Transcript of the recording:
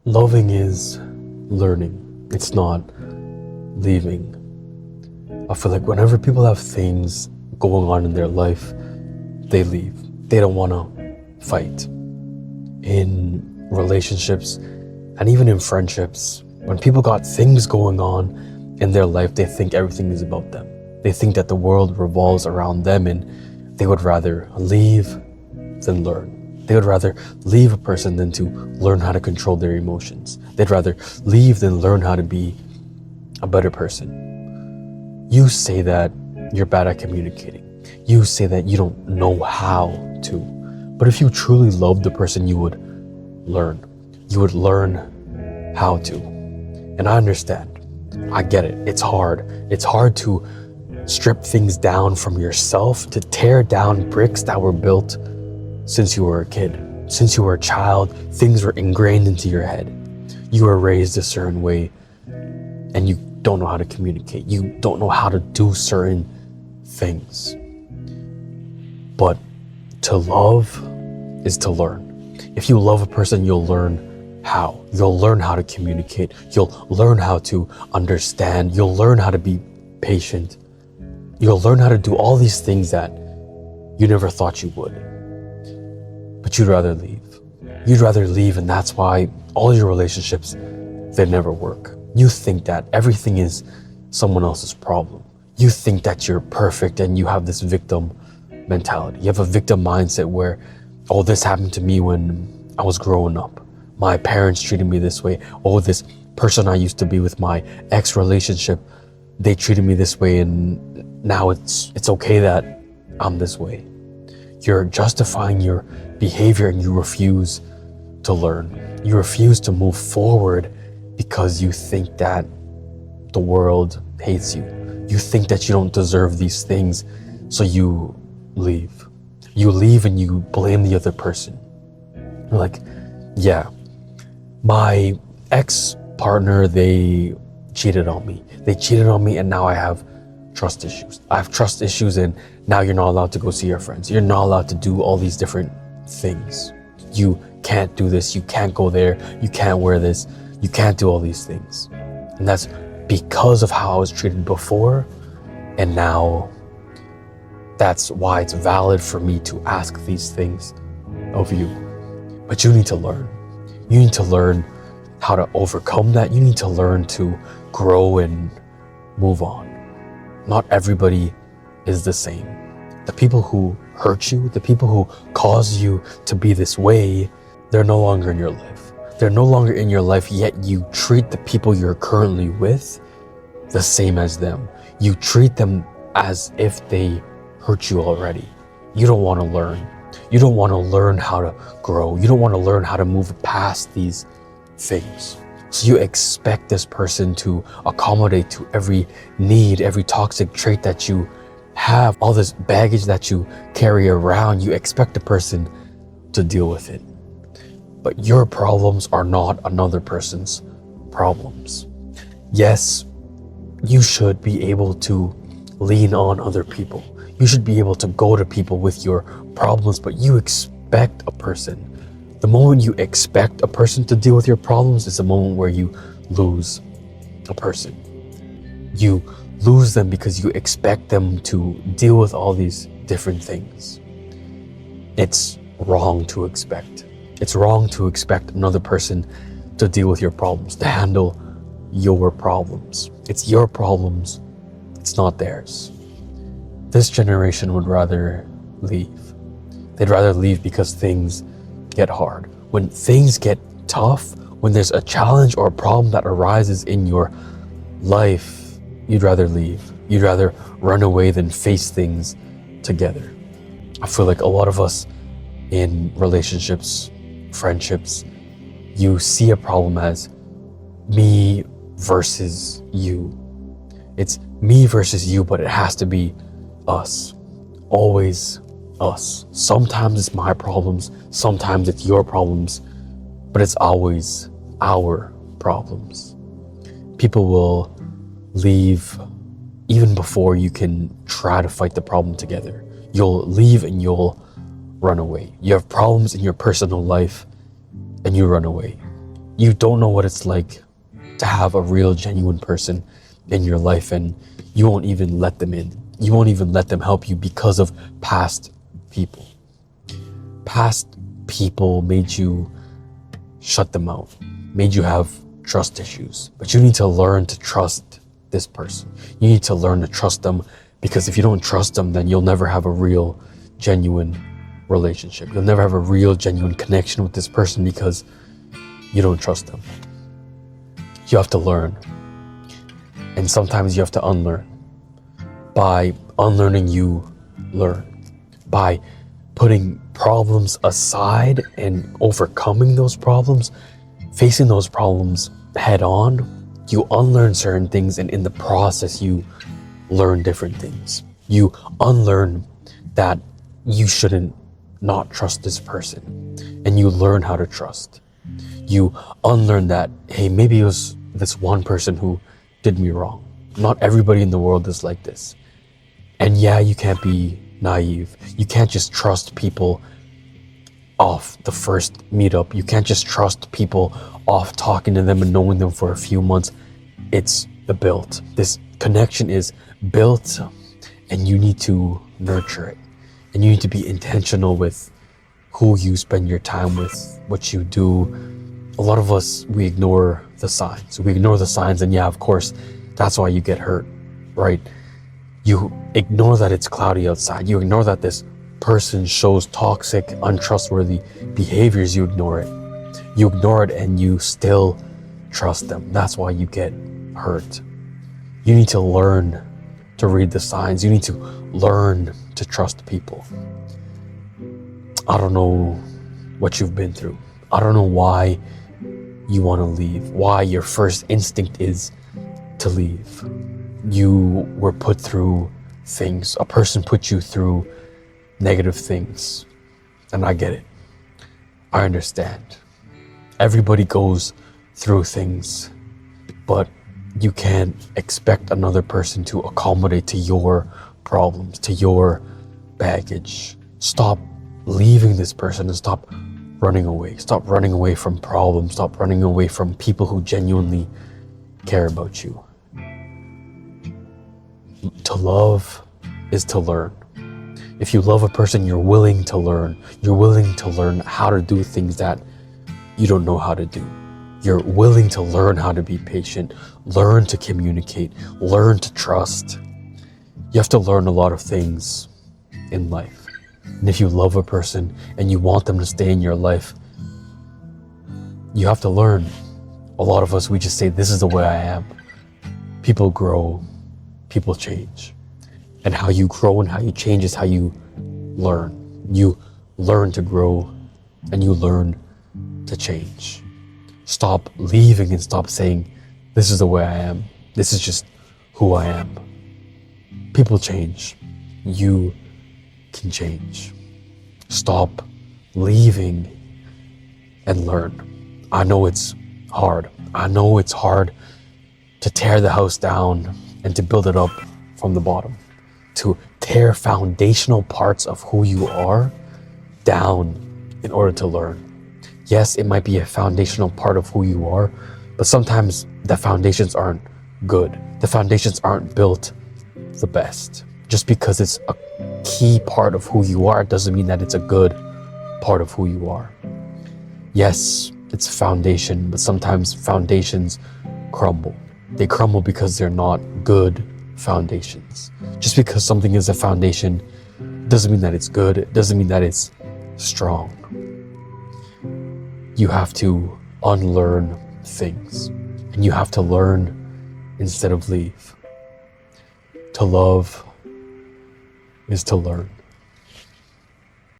Loving is learning. It's not leaving. I feel like whenever people have things going on in their life, they leave. They don't want to fight. In relationships and even in friendships, when people got things going on in their life, they think everything is about them. They think that the world revolves around them, and they would rather leave than learn. They would rather leave a person than to learn how to control their emotions. They'd rather leave than learn how to be a better person. You say that you're bad at communicating. You say that you don't know how to. But if you truly loved the person, you would learn. You would learn how to. And I understand. I get it. It's hard. It's hard to strip things down from yourself, to tear down bricks that were built since you were a kid. Since you were a child, things were ingrained into your head. You were raised a certain way, and you don't know how to communicate. You don't know how to do certain things. But to love is to learn. If you love a person, you'll learn how. You'll learn how to communicate. You'll learn how to understand. You'll learn how to be patient. You'll learn how to do all these things that you never thought you would. But you'd rather leave. You'd rather leave, and that's why all your relationships, they never work. You think that everything is someone else's problem. You think that you're perfect and you have this victim mentality. You have a victim mindset where, oh, this happened to me when I was growing up. My parents treated me this way. Oh, this person I used to be with, my ex-relationship, they treated me this way, and now it's okay that I'm this way. You're justifying your behavior, and you refuse to learn. You refuse to move forward because you think that the world hates you. You think that you don't deserve these things, so you leave. You leave and you blame the other person. You're like, yeah, my ex-partner, they cheated on me. They cheated on me, and now I have trust issues. I have trust issues, and now you're not allowed to go see your friends. You're not allowed to do all these different things. You can't do this. You can't go there. You can't wear this. You can't do all these things. And that's because of how I was treated before, and now that's why it's valid for me to ask these things of you. But you need to learn. You need to learn how to overcome that. You need to learn to grow and move on. Not everybody is the same. The people who hurt you, the people who cause you to be this way, they're no longer in your life. They're no longer in your life, yet you treat the people you're currently with the same as them. You treat them as if they hurt you already. You don't want to learn. You don't want to learn how to grow. You don't want to learn how to move past these things. So you expect this person to accommodate to every need, every toxic trait that you have, all this baggage that you carry around. You expect the person to deal with it. But your problems are not another person's problems. Yes, you should be able to lean on other people. You should be able to go to people with your problems, but you expect a person. The moment you expect a person to deal with your problems is the moment where you lose a person. You lose them because you expect them to deal with all these different things. It's wrong to expect. It's wrong to expect another person to deal with your problems, to handle your problems. It's your problems, it's not theirs. This generation would rather leave. They'd rather leave because things get hard. When things get tough, when there's a challenge or a problem that arises in your life, you'd rather leave. You'd rather run away than face things together. I feel like a lot of us in relationships, friendships, you see a problem as me versus you. It's me versus you, but it has to be us. Always us. Sometimes it's my problems, sometimes it's your problems, but it's always our problems. People will leave even before you can try to fight the problem together. You'll leave and you'll run away. You have problems in your personal life and you run away. You don't know what it's like to have a real, genuine person in your life, and you won't even let them in. You won't even let them help you because of past people. Past people made you shut them out, made you have trust issues. But you need to learn to trust this person. You need to learn to trust them, because if you don't trust them, then you'll never have a real, genuine relationship. You'll never have a real, genuine connection with this person because you don't trust them. You have to learn. And sometimes you have to unlearn. By unlearning, you learn. By putting problems aside and overcoming those problems, facing those problems head on, you unlearn certain things, and in the process, you learn different things. You unlearn that you shouldn't not trust this person, and you learn how to trust. You unlearn that, hey, maybe it was this one person who did me wrong. Not everybody in the world is like this. And yeah, you can't be naive. You can't just trust people off the first meetup. You can't just trust people off talking to them and knowing them for a few months. It's built. This connection is built, and you need to nurture it. And you need to be intentional with who you spend your time with, what you do. A lot of us, we ignore the signs. We ignore the signs, and yeah, of course, that's why you get hurt, right? You ignore that it's cloudy outside. You ignore that this person shows toxic, untrustworthy behaviors. You ignore it. You ignore it, and you still trust them. That's why you get hurt. You need to learn to read the signs. You need to learn to trust people. I don't know what you've been through. I don't know why you want to leave, why your first instinct is to leave. You were put through things. A person put you through negative things. And I get it. I understand. Everybody goes through things, but you can't expect another person to accommodate to your problems, to your baggage. Stop leaving this person and stop running away. Stop running away from problems. Stop running away from people who genuinely care about you. To love is to learn. If you love a person, you're willing to learn. You're willing to learn how to do things that you don't know how to do. You're willing to learn how to be patient, learn to communicate, learn to trust. You have to learn a lot of things in life. And if you love a person and you want them to stay in your life, you have to learn. A lot of us, we just say, this is the way I am. People grow, people change. And how you grow and how you change is how you learn. You learn to grow and you learn to change. Stop leaving and stop saying, this is the way I am. This is just who I am. People change. You can change. Stop leaving and learn. I know it's hard. I know it's hard to tear the house down and to build it up from the bottom. To tear foundational parts of who you are down in order to learn. Yes, it might be a foundational part of who you are, but sometimes the foundations aren't good. The foundations aren't built the best. Just because it's a key part of who you are doesn't mean that it's a good part of who you are. Yes, it's a foundation, but sometimes foundations crumble. They crumble because they're not good foundations. Just because something is a foundation doesn't mean that it's good. It doesn't mean that it's strong. You have to unlearn things, and you have to learn instead of leave. To love is to learn.